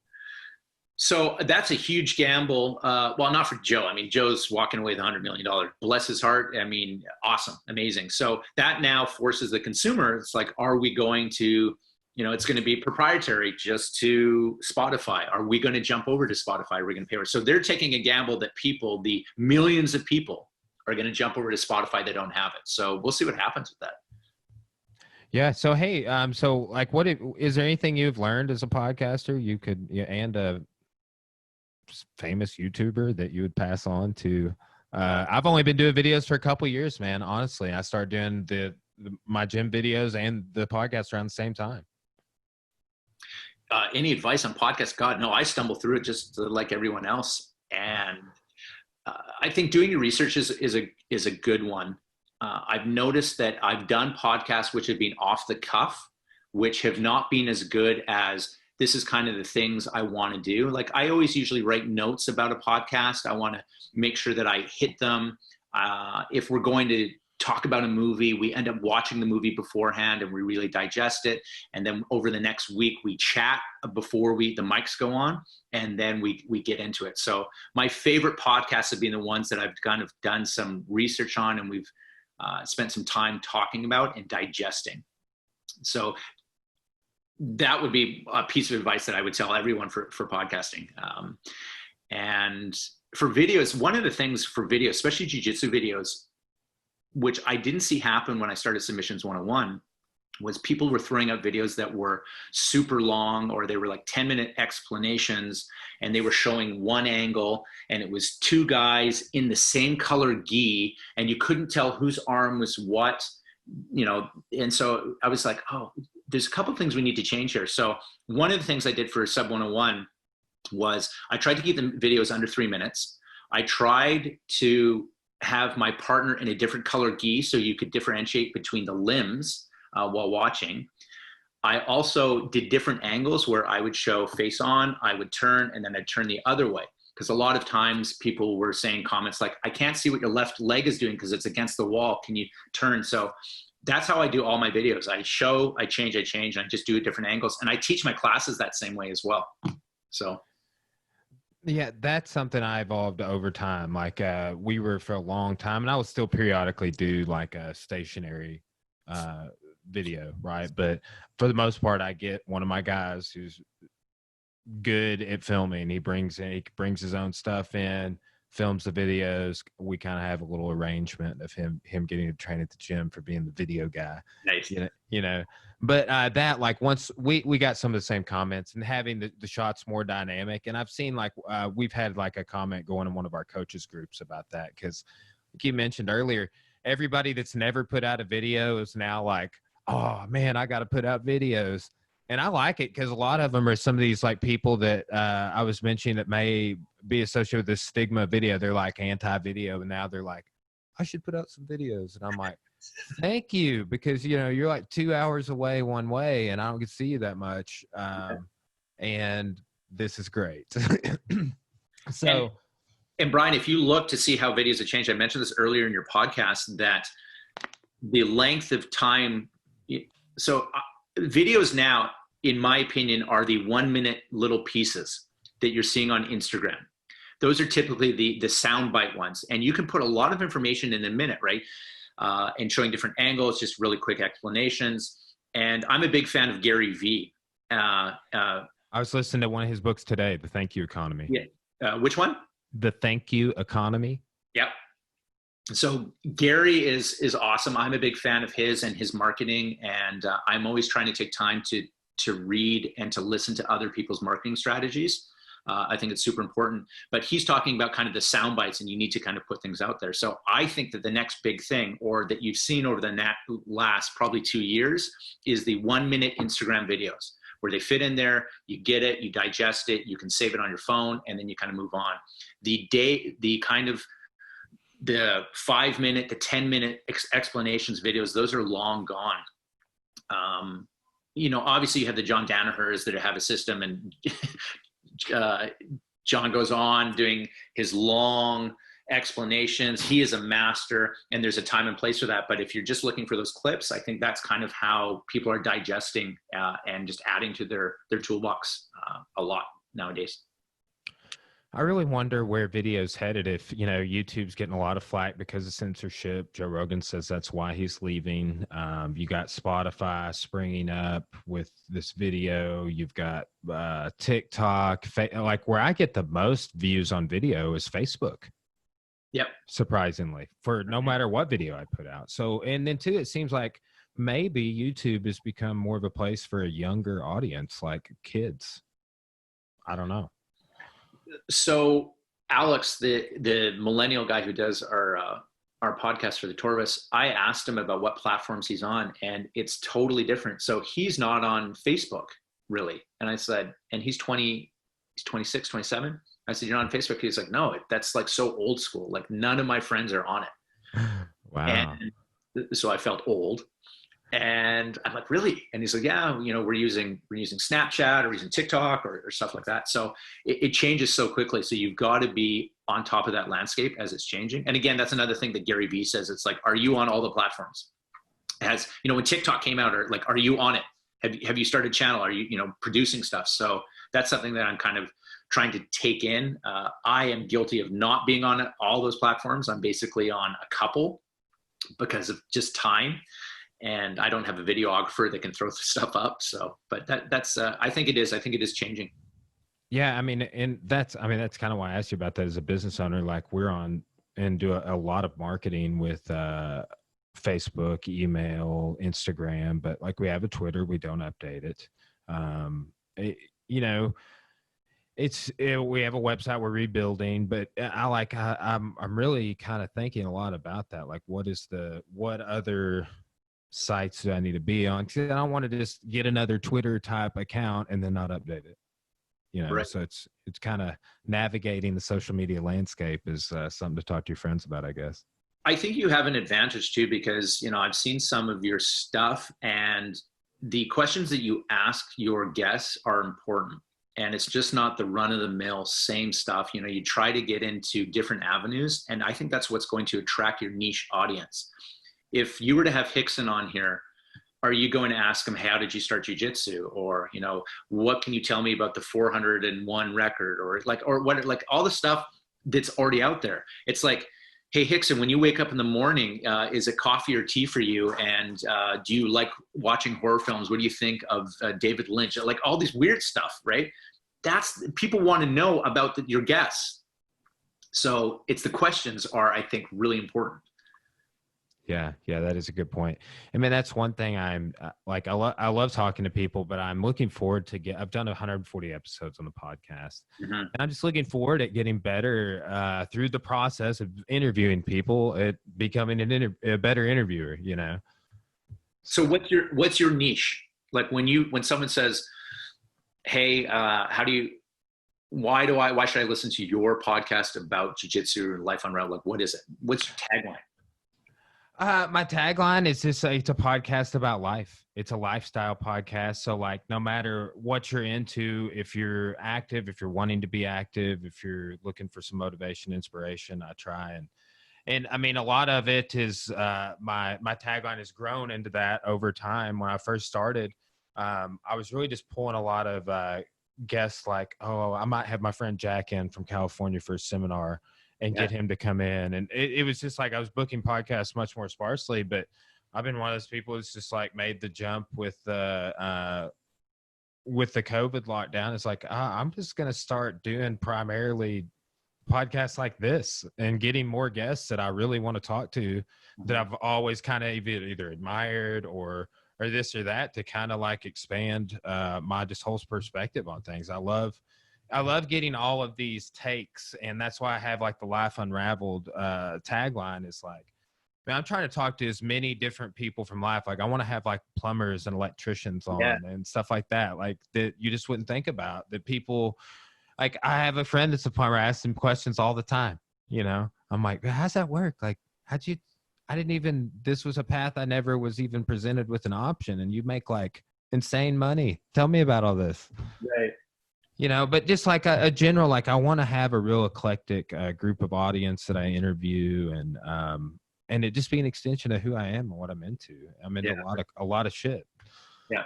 So that's a huge gamble. Well, not for Joe. I mean, Joe's walking away with $100 million. Bless his heart. I mean, awesome, amazing. So that now forces the consumer. It's like, are we going to, it's going to be proprietary just to Spotify? Are we going to jump over to Spotify? Are we going to pay for it? So they're taking a gamble that people, the millions of people, are going to jump over to Spotify that don't have it. So we'll see what happens with that. Yeah. So, hey, so like, is there anything you've learned as a podcaster you could, and a famous YouTuber that you would pass on to I've only been doing videos for a couple years, man. Honestly, I started doing my gym videos and the podcast around the same time. Any advice on podcasts? God, no, I stumble through it just like everyone else. And I think doing your research is a good one. I've noticed that I've done podcasts which have been off the cuff, which have not been as good as this is kind of the things I want to do. Like I always usually write notes about a podcast. I want to make sure that I hit them. If we're going to talk about a movie, we end up watching the movie beforehand and we really digest it. And then over the next week, we chat before the mics go on, and then we get into it. So my favorite podcasts have been the ones that I've kind of done some research on and we've spent some time talking about and digesting. So that would be a piece of advice that I would tell everyone for podcasting. And for videos, one of the things for videos, especially jiu-jitsu videos, which I didn't see happen when I started Submissions 101, was people were throwing out videos that were super long, or they were like 10-minute explanations, and they were showing one angle, and it was two guys in the same color gi, and you couldn't tell whose arm was what, and so I was like, oh, there's a couple of things we need to change here. So one of the things I did for Sub 101 was I tried to keep the videos under 3 minutes. I tried to have my partner in a different color gi so you could differentiate between the limbs while watching. I also did different angles where I would show face on, I would turn, and then I'd turn the other way. Because a lot of times people were saying comments like, I can't see what your left leg is doing because it's against the wall. Can you turn? So that's how I do all my videos. I show, I change, and I just do it different angles. And I teach my classes that same way as well. So. Yeah, that's something I evolved over time. Like we were for a long time, and I would still periodically do like a stationary video, right? But for the most part, I get one of my guys who's good at filming. He brings his own stuff in, films the videos. We kind of have a little arrangement of him getting to train at the gym for being the video guy. Nice. But that, like, once we got some of the same comments and having the shots more dynamic, and I've seen like we've had like a comment going in one of our coaches groups about that, because like you mentioned earlier, everybody that's never put out a video is now like, oh man, I got to put out videos. And I like it because a lot of them are some of these like people that I was mentioning that may be associated with this stigma of video. They're like anti-video, and now they're like, I should put out some videos. And I'm like, thank you, because you're like 2 hours away one way, and I don't get to see you that much. And this is great. So, and Brian, if you look to see how videos have changed, I mentioned this earlier in your podcast that the length of time. So videos now, in my opinion, are the 1 minute little pieces that you're seeing on Instagram. Those are typically the soundbite ones, and you can put a lot of information in a minute, right? And showing different angles, just really quick explanations. And I'm a big fan of Gary Vee. I was listening to one of his books today, The Thank You Economy. Yeah. Which one? The Thank You Economy. Yep. So Gary is awesome. I'm a big fan of his and his marketing, and I'm always trying to take time to read and to listen to other people's marketing strategies. I think it's super important, but he's talking about kind of the sound bites, and you need to kind of put things out there. So I think that the next big thing, or that you've seen over the last probably 2 years, is the 1 minute Instagram videos, where they fit in there, you get it, you digest it, you can save it on your phone, and then you kind of move on. The 5 minute, the 10-minute explanations videos, those are long gone. Obviously you have the John Danahers that have a system, and John goes on doing his long explanations. He is a master, and there's a time and place for that. But if you're just looking for those clips, I think that's kind of how people are digesting and just adding to their toolbox a lot nowadays. I really wonder where video's headed. If YouTube's getting a lot of flack because of censorship. Joe Rogan says that's why he's leaving. You got Spotify springing up with this video. You've got TikTok. Like, where I get the most views on video is Facebook. Yep. Surprisingly, for no matter what video I put out. So, and then too, it seems like maybe YouTube has become more of a place for a younger audience, like kids. I don't know. So Alex, the millennial guy who does our podcast for the Torvus, I asked him about what platforms he's on, and it's totally different. So he's not on Facebook really. And I said, and he's 26, 27. I said, you're not on Facebook? He's like, no, that's like so old school. Like none of my friends are on it. Wow. And so I felt old. And I'm like, really? And he's like, yeah, we're using Snapchat or we're using TikTok or stuff like that. So it changes so quickly. So you've got to be on top of that landscape as it's changing. And again, that's another thing that Gary Vee says. It's like, are you on all the platforms? As when TikTok came out, or like, are you on it? Have you started a channel? Are you, producing stuff? So that's something that I'm kind of trying to take in. I am guilty of not being on all those platforms. I'm basically on a couple because of just time. And I don't have a videographer that can throw stuff up. So, but that's I think it is changing. Yeah. I mean, and that's kind of why I asked you about that as a business owner. Like we're on and do a lot of marketing with Facebook, email, Instagram, but like we have a Twitter, we don't update it. We have a website we're rebuilding, but I'm really kind of thinking a lot about that. Like what other sites do I need to be on? Because I don't want to just get another Twitter type account and then not update it. Right. So it's kind of navigating the social media landscape is something to talk to your friends about, I guess. I think you have an advantage too, because, I've seen some of your stuff, and the questions that you ask your guests are important. And it's just not the run of the mill same stuff. You try to get into different avenues. And I think that's what's going to attract your niche audience. If you were to have Rickson on here, are you going to ask him, how did you start jiu-jitsu? Or, what can you tell me about the 401 record? Or what, all the stuff that's already out there. It's like, hey, Rickson, when you wake up in the morning, is it coffee or tea for you? And do you like watching horror films? What do you think of David Lynch? Like all these weird stuff, right? People want to know about your guests. So it's the questions are, I think, really important. Yeah, that is a good point. I mean, that's one thing I'm like, I love talking to people, but I'm looking forward to I've done 140 episodes on the podcast, and I'm just looking forward at getting better through the process of interviewing people, at becoming a better interviewer, So what's your niche? Like when someone says, hey, why should I listen to your podcast about jiu-jitsu and Life Unraveled? Like, what is it? What's your tagline? My tagline is just it's a podcast about life. It's a lifestyle podcast. So like, no matter what you're into, if you're active, if you're wanting to be active, if you're looking for some motivation, inspiration, I try. And I mean, a lot of it is my tagline has grown into that over time. When I first started, I was really just pulling a lot of guests like, oh, I might have my friend Jack in from California for a seminar and get him to come in. And it was just like, I was booking podcasts much more sparsely, but I've been one of those people who's just like made the jump with the COVID lockdown. It's like, I'm just going to start doing primarily podcasts like this and getting more guests that I really want to talk to, that I've always kind of either admired or this or that, to kind of like expand my just whole perspective on things. I love getting all of these takes, and that's why I have like the Life Unraveled tagline is like, man, I'm trying to talk to as many different people from life. Like I want to have like plumbers and electricians on and stuff like that, like that you just wouldn't think about. That people, like I have a friend that's a plumber. I ask him questions all the time. I'm like, how's that work? Like, this was a path I never was even presented with an option, and you make like insane money. Tell me about all this. Right. But just like a general, like I want to have a real eclectic group of audience that I interview, and it just be an extension of who I am and what I'm into. I'm into a lot of shit. Yeah.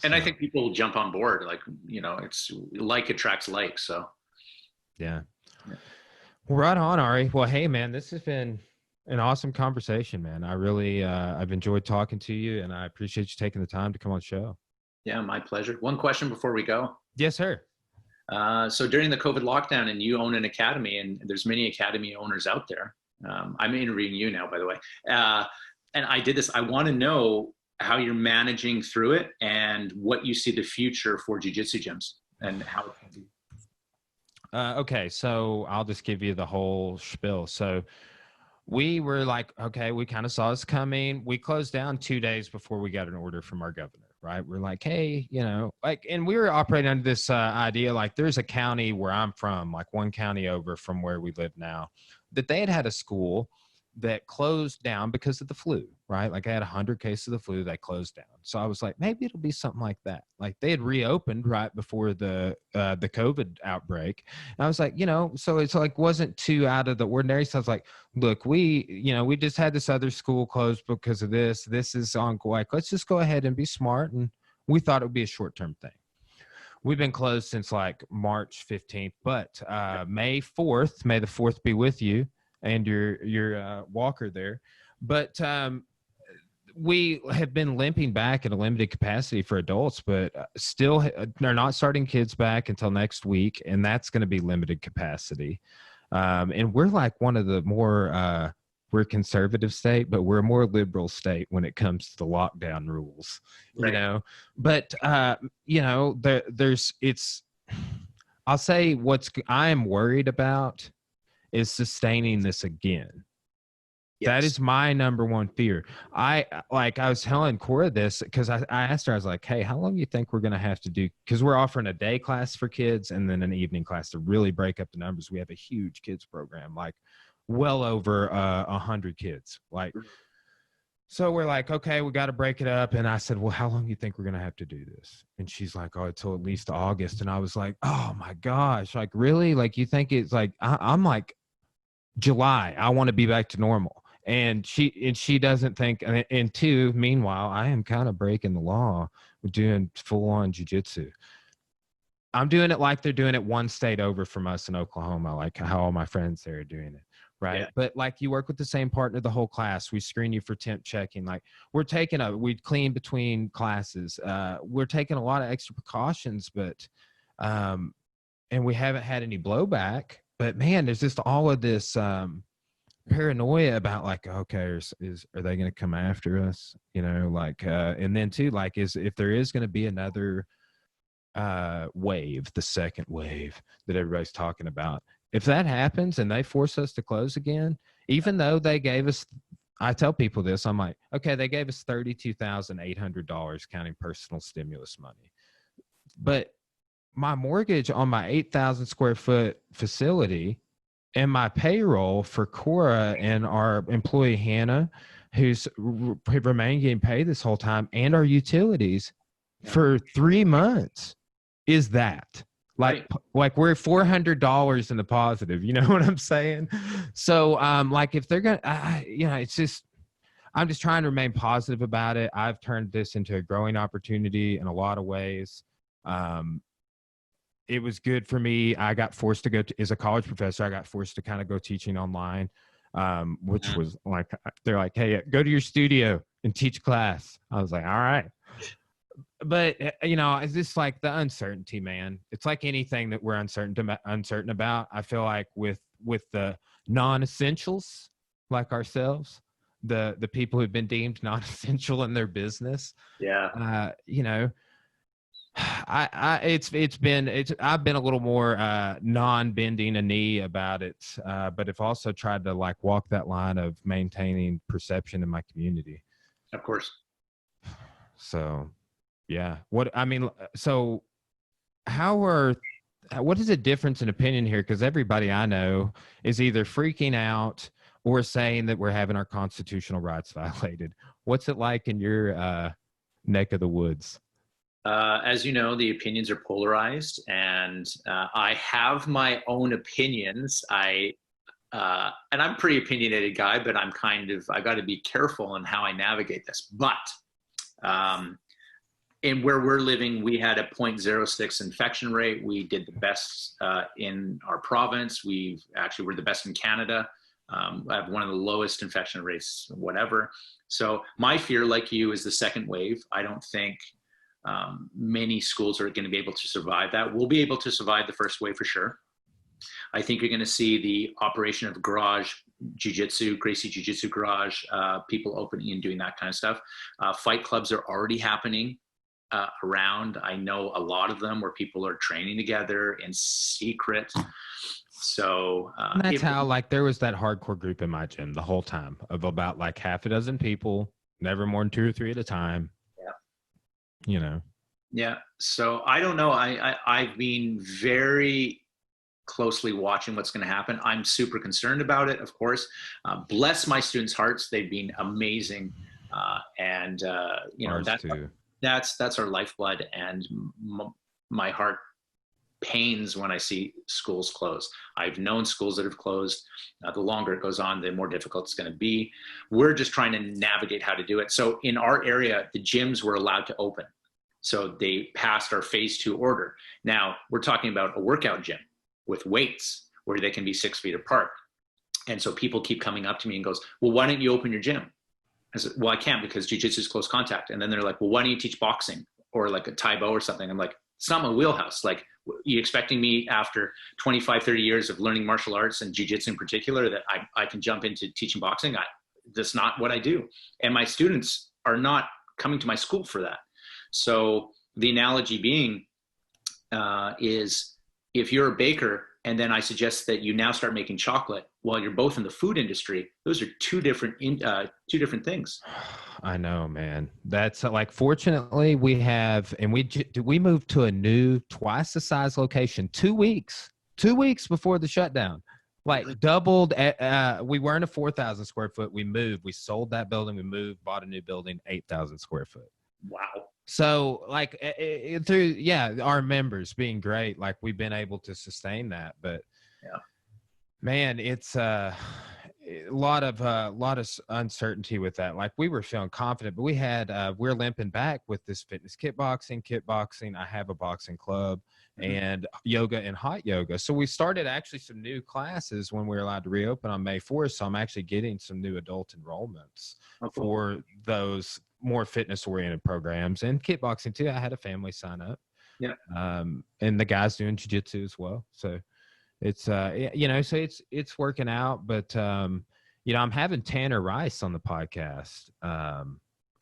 And I think people will jump on board. Like, it's like attracts like, so. Yeah. Well, right on, Ari. Well, hey man, this has been an awesome conversation, man. I really, I've enjoyed talking to you, and I appreciate you taking the time to come on the show. Yeah, my pleasure. One question before we go. Yes, sir. So during the COVID lockdown, and you own an academy, and there's many academy owners out there. I'm interviewing you now, by the way. And I did this. I want to know how you're managing through it and what you see the future for jiu-jitsu gyms and how it can be. Okay, so I'll just give you the whole spiel. So we were like, okay, we kind of saw this coming. We closed down 2 days before we got an order from our governor, right? We're like, hey, you know, like, and we were operating under this idea, like there's a county where I'm from, like one county over from where we live now, that they had a school that closed down because of the flu, right? Like I had 100 cases of the flu, they closed down. So I was like, maybe it'll be something like that. Like they had reopened right before the COVID outbreak. And I was like, you know, so it's like wasn't too out of the ordinary. So I was like, look, we just had this other school closed because of this. This is on, like, let's just go ahead and be smart. And we thought it would be a short-term thing. We've been closed since like March 15th, but May 4th, may the 4th be with you and your walker there. But we have been limping back at a limited capacity for adults, but still they're not starting kids back until next week, and that's going to be limited capacity. And we're like one of the more we're a conservative state, but we're a more liberal state when it comes to the lockdown rules, Right. you know. But you know, I'll say I am worried about is sustaining this again. Yes. That is my number one fear. I was telling Cora this because I asked her, I was like, hey, how long do you think we're going to have to do? Because we're offering a day class for kids and then an evening class to really break up the numbers. We have a huge kids program, like well over 100 kids. Like, so we're like, okay, we got to break it up. And I said, well, how long do you think we're going to have to do this? And she's like, oh, until at least August. And I was like, oh my gosh, like really? Like you think it's like, I'm like, July, I want to be back to normal. And she doesn't think, and two, meanwhile, I am kind of breaking the law with doing full on jiu-jitsu. I'm doing it like they're doing it one state over from us in Oklahoma, like how all my friends there are doing it. Right. Yeah. But like you work with the same partner the whole class. We screen you for temp checking. Like we clean between classes. We're taking a lot of extra precautions, but, and we haven't had any blowback. But man, there's just all of this paranoia about like, okay, are they going to come after us? You know, like, and then too, like, if there is going to be another wave, the second wave that everybody's talking about, if that happens and they force us to close again, even though they gave us, I tell people this, I'm like, okay, they gave us $32,800 counting personal stimulus money, but my mortgage on my 8,000 square foot facility and my payroll for Cora and our employee Hannah, who's remained getting paid this whole time, and our utilities for 3 months is that. Like we're $400 in the positive. You know what I'm saying? So like if they're gonna, you know, it's just, I'm just trying to remain positive about it. I've turned this into a growing opportunity in a lot of ways. It was good for me. I got forced to go as a college professor. I got forced to kind of go teaching online, which was like, they're like, hey, go to your studio and teach class. I was like, all right. But, you know, it's just like the uncertainty, man. It's like anything that we're uncertain about. I feel like with the non-essentials like ourselves, the people who've been deemed non-essential in their business. Yeah. You know, I've been a little more non-bending a knee about it, but I've also tried to like walk that line of maintaining perception in my community. Of course. So, yeah. What is the difference in opinion here? Because everybody I know is either freaking out or saying that we're having our constitutional rights violated. What's it like in your neck of the woods? As you know, the opinions are polarized, and I have my own opinions. And I'm a pretty opinionated guy, but I got to be careful on how I navigate this. But in where we're living, we had a 0.06 infection rate. We did the best in our province. We're the best in Canada. I have one of the lowest infection rates, whatever. So my fear, like you, is the second wave. I don't think many schools are going to be able to survive that. We'll be able to survive the first wave for sure. I think you're going to see the operation of garage jiu-jitsu, Gracie Jiu-Jitsu garage, people opening and doing that kind of stuff. Fight clubs are already happening. around. I know a lot of them where people are training together in secret. So and that's how, like, there was that hardcore group in my gym the whole time of about like half a dozen people, never more than 2 or 3 at a time. Yeah. You know. Yeah. So I don't know. I've been very closely watching what's going to happen. I'm super concerned about it, of course. Bless my students' hearts. They've been amazing. You know, that's our lifeblood, and my heart pains when I see schools close. I've known schools that have closed. The longer it goes on, the more difficult it's going to be. We're just trying to navigate how to do it. So in our area, the gyms were allowed to open. So they passed our phase 2 order. Now we're talking about a workout gym with weights where they can be 6 feet apart. And so people keep coming up to me and goes, well, why don't you open your gym? I said, well, I can't because jiu-jitsu is close contact. And then they're like, well, why don't you teach boxing or like a Taibo or something? I'm like, it's not my wheelhouse. Like, you expecting me after 25, 30 years of learning martial arts and jiu-jitsu in particular that I can jump into teaching boxing? That's not what I do. And my students are not coming to my school for that. So the analogy being is if you're a baker and then I suggest that you now start making chocolate while you're both in the food industry, those are two different things. I know, man. That's like, fortunately we have, and we moved to a new twice the size location 2 weeks before the shutdown, like doubled. We were in a 4,000 square foot. We moved, we sold that building. We moved, bought a new building, 8,000 square foot. Wow. So like through, our members being great, like we've been able to sustain that, but yeah, man, it's a lot of uncertainty with that. Like we were feeling confident, but we had, we're limping back with this fitness kickboxing. I have a boxing club and yoga and hot yoga. So we started actually some new classes when we were allowed to reopen on May 4th. So I'm actually getting some new adult enrollments for those more fitness oriented programs, and kickboxing too. I had a family sign up. Yeah. And the guys doing jiu-jitsu as well. So it's, so it's working out, but, I'm having Tanner Rice on the podcast,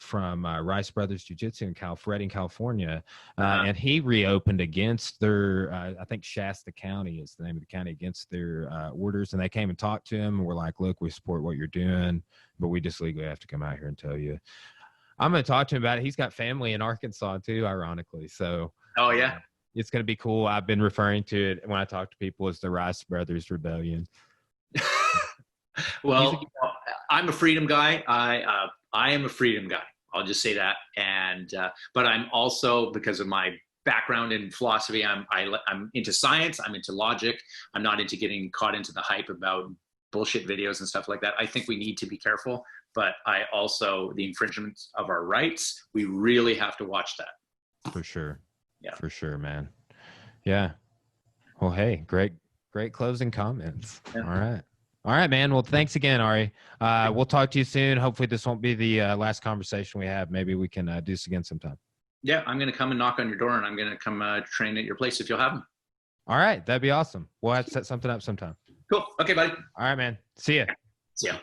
from Rice Brothers Jiu Jitsu in Redding, California. And he reopened against their, I think Shasta County is the name of the county, against their orders. And they came and talked to him and were like, look, we support what you're doing, but we just legally have to come out here and tell you. I'm going to talk to him about it. He's got family in Arkansas too, ironically. So, oh yeah, it's going to be cool. I've been referring to it when I talk to people as the Rice Brothers Rebellion. Well, I'm a freedom guy. I am a freedom guy. I'll just say that. And but I'm also, because of my background in philosophy, I'm into science. I'm into logic. I'm not into getting caught into the hype about bullshit videos and stuff like that. I think we need to be careful. But I also, the infringements of our rights, we really have to watch that. For sure. Yeah. For sure, man. Yeah. Well, hey, great closing comments. Yeah. All right, man. Well, thanks again, Ari. We'll talk to you soon. Hopefully this won't be the last conversation we have. Maybe we can do this again sometime. Yeah, I'm going to come and knock on your door, and I'm going to come train at your place if you'll have them. All right. That'd be awesome. We'll have to set something up sometime. Cool. Okay, buddy. All right, man. See ya. See ya.